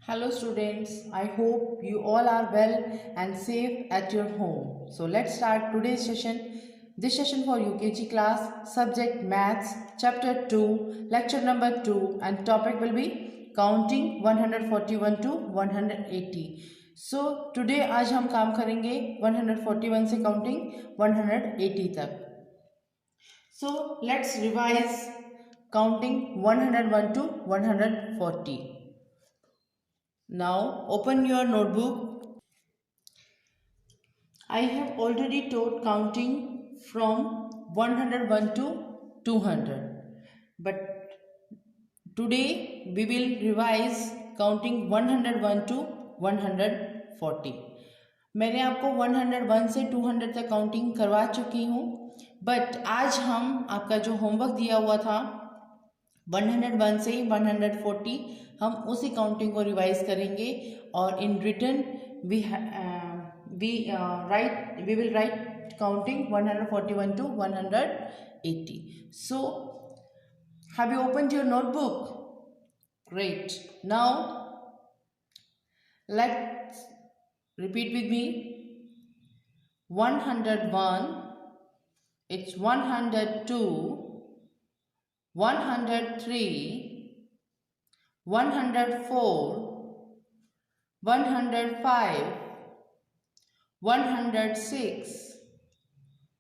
Hello students, I hope you all are well and safe at your home. So let's start today's session. This session for UKG class, subject Maths, chapter 2, lecture number 2 and topic will be counting 141 to 180. So today आज हम काम करेंगे 141 से counting 180 तक. So let's revise counting 101 to 140. Now open your notebook. I have already taught counting from 101 to 200. But today we will revise counting 101 to 140. मैंने आपको 101 से 200 तक काउंटिंग करवा चुकी हूँ. बट आज हम आपका जो होमवर्क दिया हुआ था 101 से 140 हम उसी काउंटिंग को रिवाइज करेंगे और in written we will write counting 141 to 180. So have you opened your notebook? Great. Now let's repeat with me. 101, it's 102, 103, 104, 105, 106,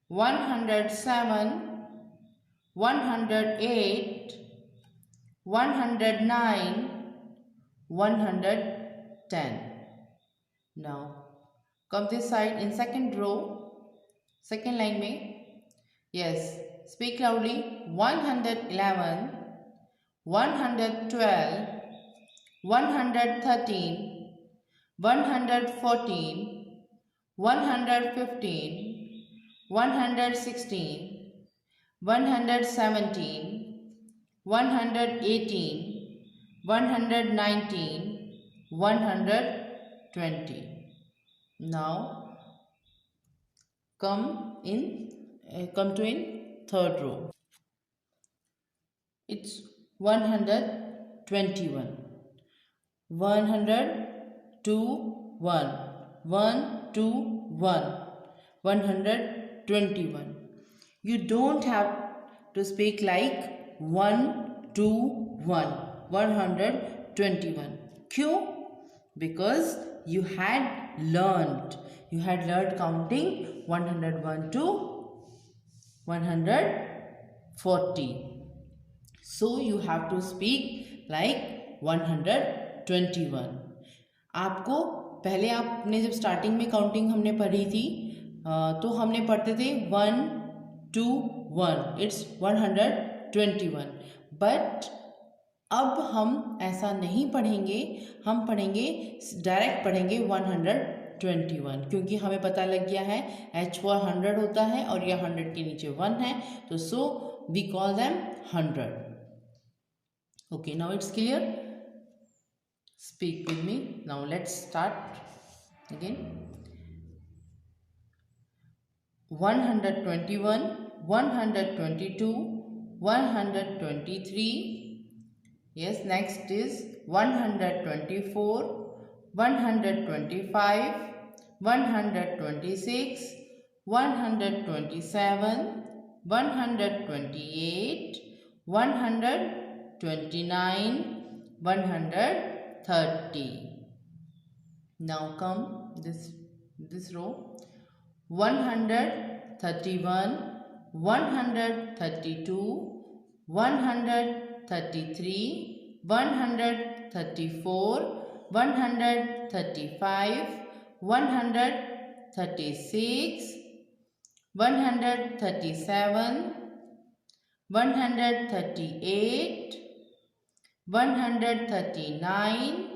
107, 108, 109, 110. Now come this side in second row, second line में. Yes, speak loudly. 111, 112, 113, 114, 115, 116, 117, 118, 119, 120. Now come to in third row. It's 121, 121, 121, 121. You don't have to speak like 121, 121. क्यों? Because you had learned counting 101 to 140. So you have to speak like 121. आपको पहले आपने जब starting में counting हमने पढ़ी थी तो हमने पढ़ते थे 1 2 1, इट्स 121. बट अब हम ऐसा नहीं पढ़ेंगे, हम पढ़ेंगे डायरेक्ट पढ़ेंगे 121 क्योंकि हमें पता लग गया है H for 100 होता है और यह 100 के नीचे 1 है तो so we call them 100. Okay, now it's clear. Speak with me. Now let's start again. 121, 122, 123. Yes, next is 124, 125, 126, 127, 128, 129, 130. Now come this row. 131, 132, 133, 134, 135, 136, 137, 138, 139,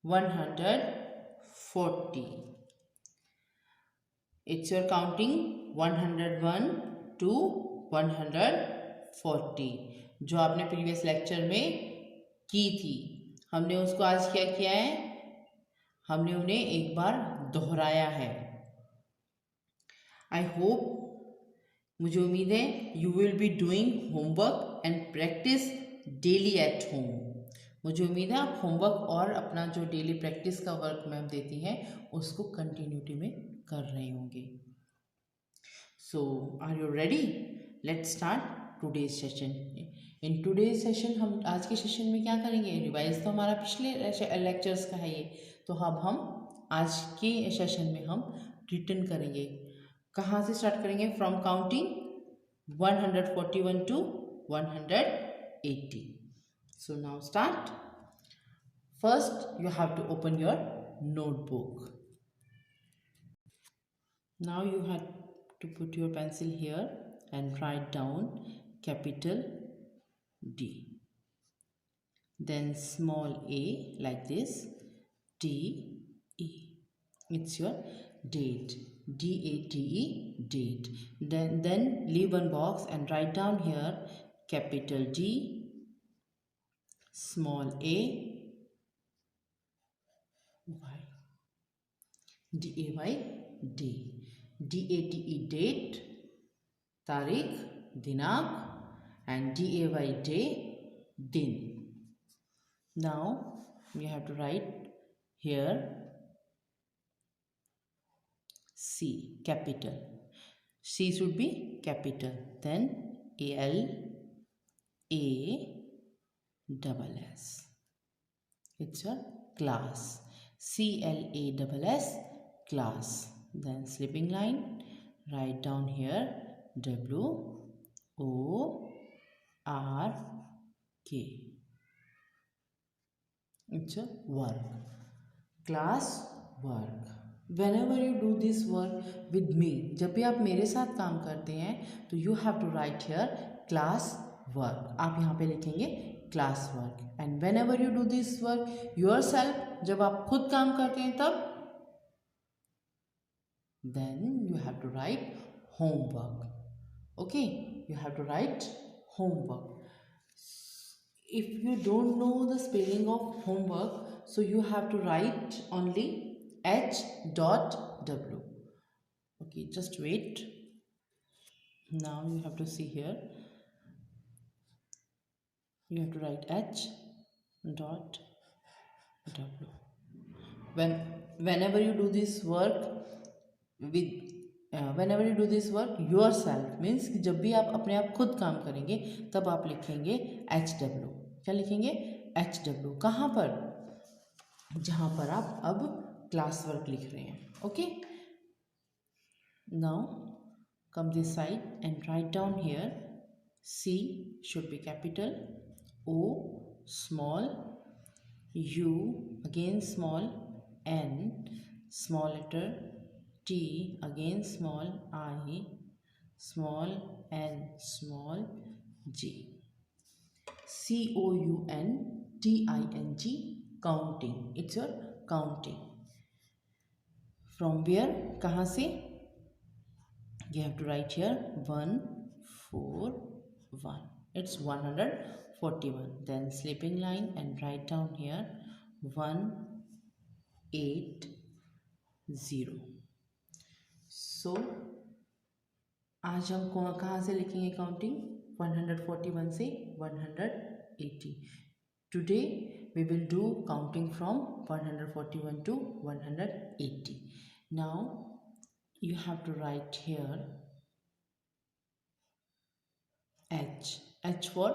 140. It's your counting 101 to 140 जो आपने प्रीवियस लेक्चर में की थी. हमने उसको आज क्या किया है, हमने उन्हें एक बार दोहराया है. आई होप, मुझे उम्मीद है you will be doing homework and practice daily at home. मुझे उम्मीद है आप होमवर्क और अपना जो डेली प्रैक्टिस का वर्क मैम देती हैं उसको कंटिन्यूटी में कर रहे होंगे। So are you ready? Let's start today's session. In today's session हम आज के सेशन में क्या करेंगे? रिवाइज तो हमारा पिछले लेक्चर्स का है ये, तो अब हम आज के सेशन में हम रिटर्न करेंगे। कहाँ से स्टार्ट करेंगे? From counting 141 to 180. So now start. First you have to open your notebook. Now you have to put your pencil here and write down capital D. Then small a like this, D E. It's your date, D-A-T-E, date. Then leave one box and write down here capital D, small a, y, D-A-Y, D, D-A-T-E, date, तारीख, दिनांक, and D-A-Y, day, दिन. Now you have to write here C, capital. C should be capital. Then A-L, A-double-S. It's a class. C-L-A-double-S, class. Then slipping line, write down here W-O-R-K. It's a work. Class work. Whenever you do this work with me, जब भी आप मेरे साथ काम करते हैं तो you have to write here class work. आप यहाँ पे लिखेंगे class work. And whenever you do this work yourself, जब आप खुद काम करते हैं तब then you have to write homework. Okay, you have to write homework. If you don't know the spelling of homework, so you have to write only H.W. Okay, just wait. Now you have to see here. You have to write H.W. Whenever you do this work whenever you do this work yourself, means कि जब भी आप अपने आप खुद काम करेंगे तब आप लिखेंगे HW. क्या लिखेंगे? HW. कहाँ पर? जहाँ पर आप अब क्लास वर्क लिख रहे हैं. Okay, now come this side and write down here C should be capital, O small, U again small, N small letter, T again small, I small, N small, G. C-O-U-N-T-I-N-G, counting. It's your counting. From where? कहाँ से? You have to write here 141. It's 141. Then slipping line and write down here 180. So आज हम कहाँ से लिखेंगे counting? 141 से 180. Today we will do counting from 141 to 180. Now you have to write here H for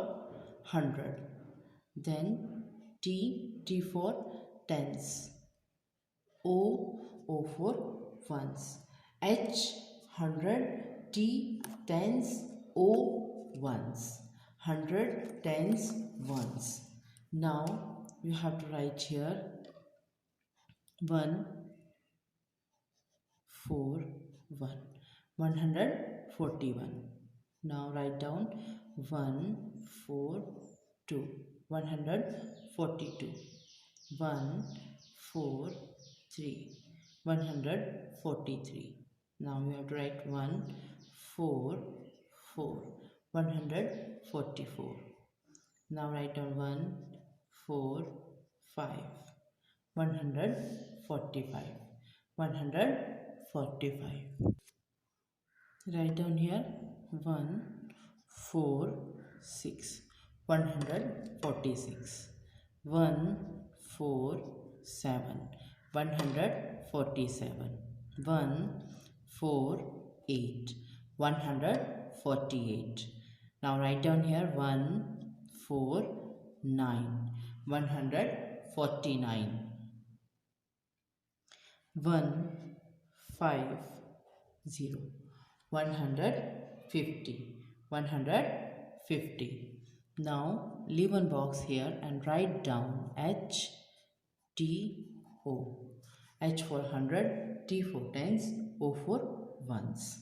100. Then T for tens, O for ones. H 100, T tens, O ones. 100 tens ones. Now you have to write here 141, 141. Now write down 142, 142, 143, 143. Now you have to write 144, 144. Now write down 145, 145, 145. Write down here 146, 146, 147, 147. 148, 148. Now write down here 149, 149. 150, 150, 150. Now leave one box here and write down H T O. H for 100, T for tens, O for ones.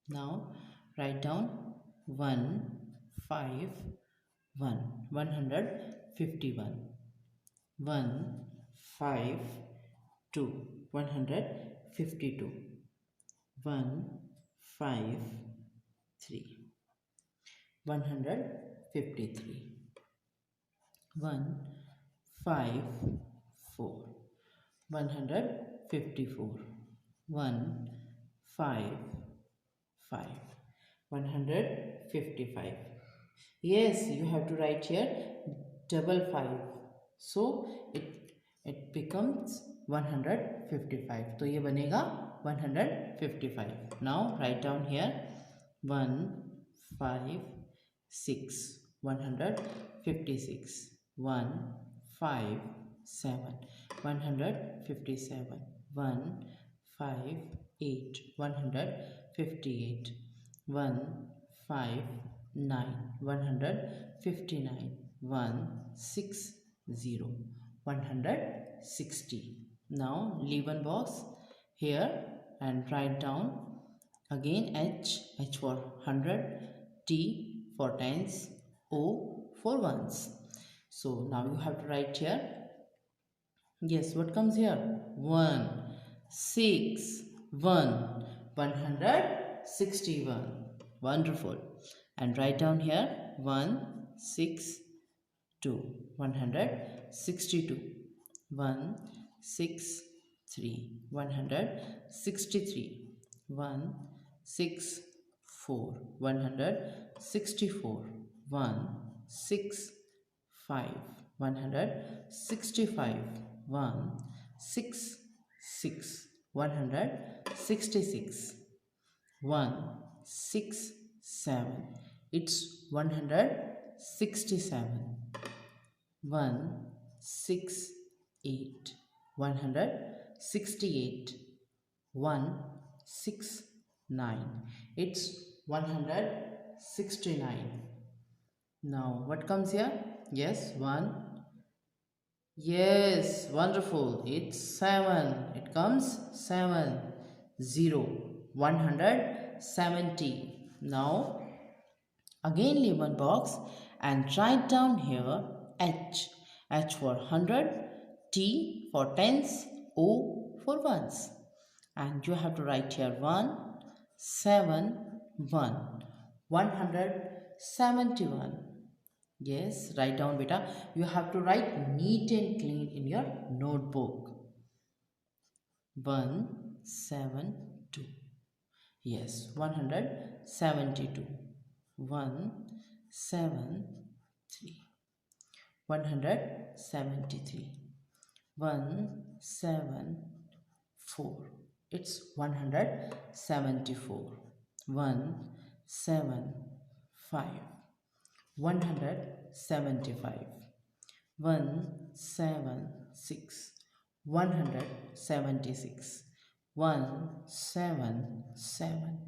Now write down 151, 151. 152, 152. 153, 153. 154, 154. 155, 155. Yes, you have to write here double 5. So it becomes 155. तो ये बनेगा 155. Now write down here 156, 156. 157, 157. 158, 158. 159, 159. 160, 160. Now leave one box here and write down again H for 100, T for tens, O for ones. So now you have to write here. Yes, what comes here? 161, 161. Wonderful. And write down here 162, 162. 163, 163. 164, 164. 165, 165. 166, 166. 167. It's 167. 168, 168. 169. It's 169. Now what comes here? Yes, 1. Yes, wonderful. It's 7. It comes 7. 0. 170. Now again leave one box and write down here H. H for 100, T for tens, O for ones. And you have to write here 171, 171. Yes, write down beta. You have to write neat and clean in your notebook. 172. Yes, 172. 173. 173. 174. It's 174. 175. 175. 176. 176. 177.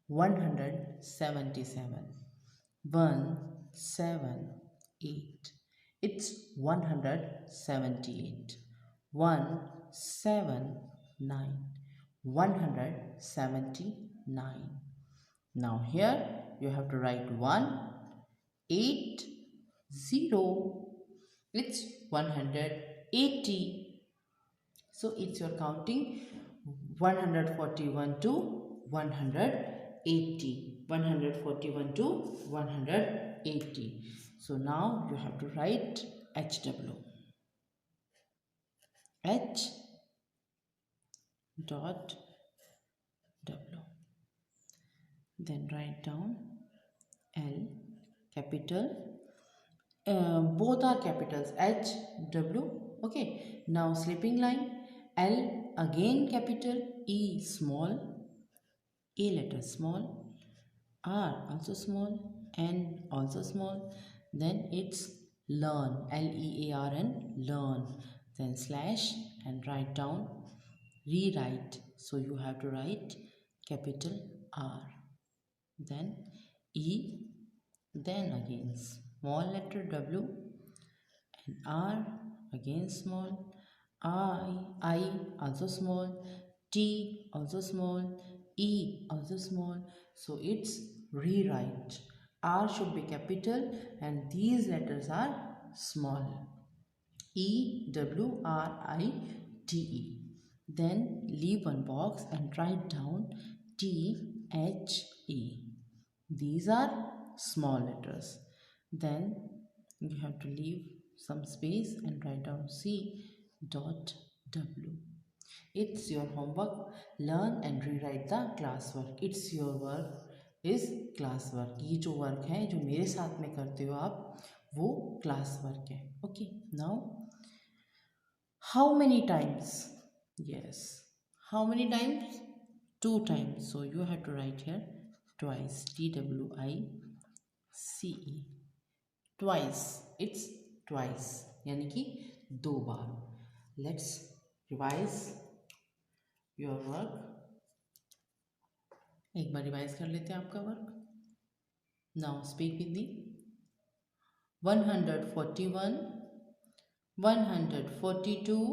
177. 178. It's 178. 179. 179. Now here you have to write 180. It's 180. So it's your counting 141 to 180. 141 to 180. So now you have to write HW. H dot W. Then write down L, capital both are capitals, H, W. Okay, now sleeping line, L again capital, E small, A letter small, R also small, N also small. Then it's learn, Learn, learn. Then slash and write down, rewrite. So you have to write capital R. Then E, then again small letter W, and R again small, I also small, T also small, E also small. So it's rewrite. R should be capital and these letters are small. E W R I T E. Then leave one box and write down T H E. These are small letters. Then you have to leave some space and write down C dot W. It's your homework. Learn and rewrite the classwork. It's your work is classwork. ये जो work है जो मेरे साथ में करते हो आप वो classwork है. Okay, now how many times? Yes, how many times? 2 times. So you have to write here twice, TWICE, twice. It's twice यानी कि 2 बार. Let's revise your work. एक बार रिवाइज कर लेते हैं आपका work. Now speak with me. 141, 142,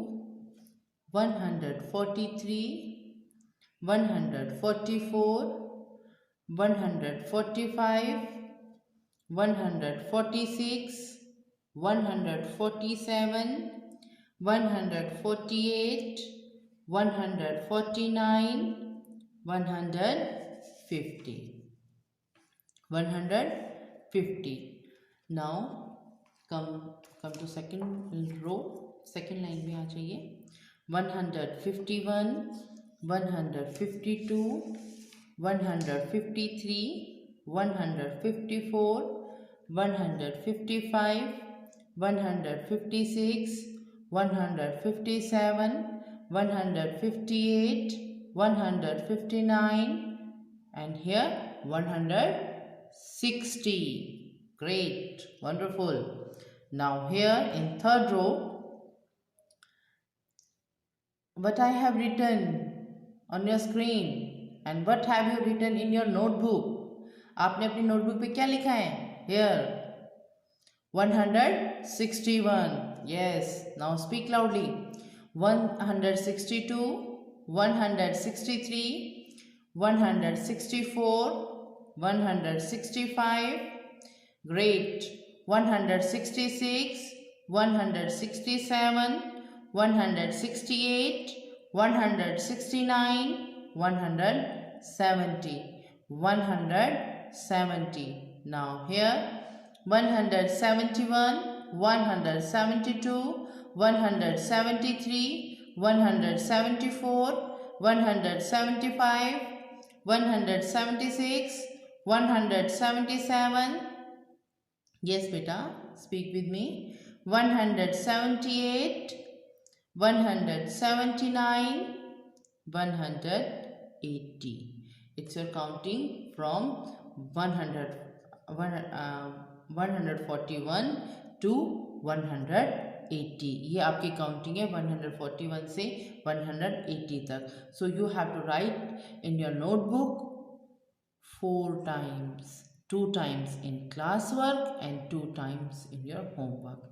143, 144, 145, 146, 147, 148, 149, 150. 150. Now come to second row. Second line में आ जाइए. 151, 152, 153, 154, 155, 156, 157, 158, 159, and here 160. Great, wonderful. Now here in third row, what I have written on your screen and what have you written in your notebook? आपने अपनी notebook पे क्या लिखा है? Here 161. Yes, now speak loudly. 162, 163, 164, 165. Great. 166, 167, 168, 169, 170. 170. Now here 171, 172, 173, 174, 175, 176, 177. Yes, beta, speak with me. 178, 179, 180. It's your counting from 141 to 180. ये आपकी counting है 141 से 180 तक. So you have to write in your notebook 4 times. 2 times in classwork and 2 times in your homework.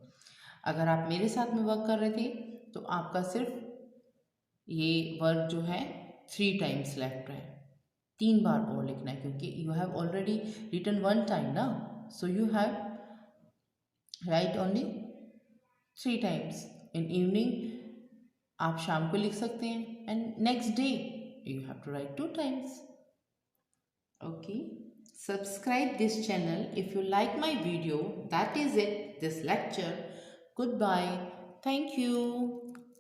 अगर आप मेरे साथ में वर्क कर रहे थे तो आपका सिर्फ ये वर्क जो है 3 times लेफ्ट है. 3 बार और लिखना है क्योंकि you have already written 1 time ना. So you have write only 3 times. In evening आप शाम को लिख सकते हैं and next day you have to write 2 times. Okay. Subscribe this channel if you like my video. That is it, this lecture. Goodbye. Thank you.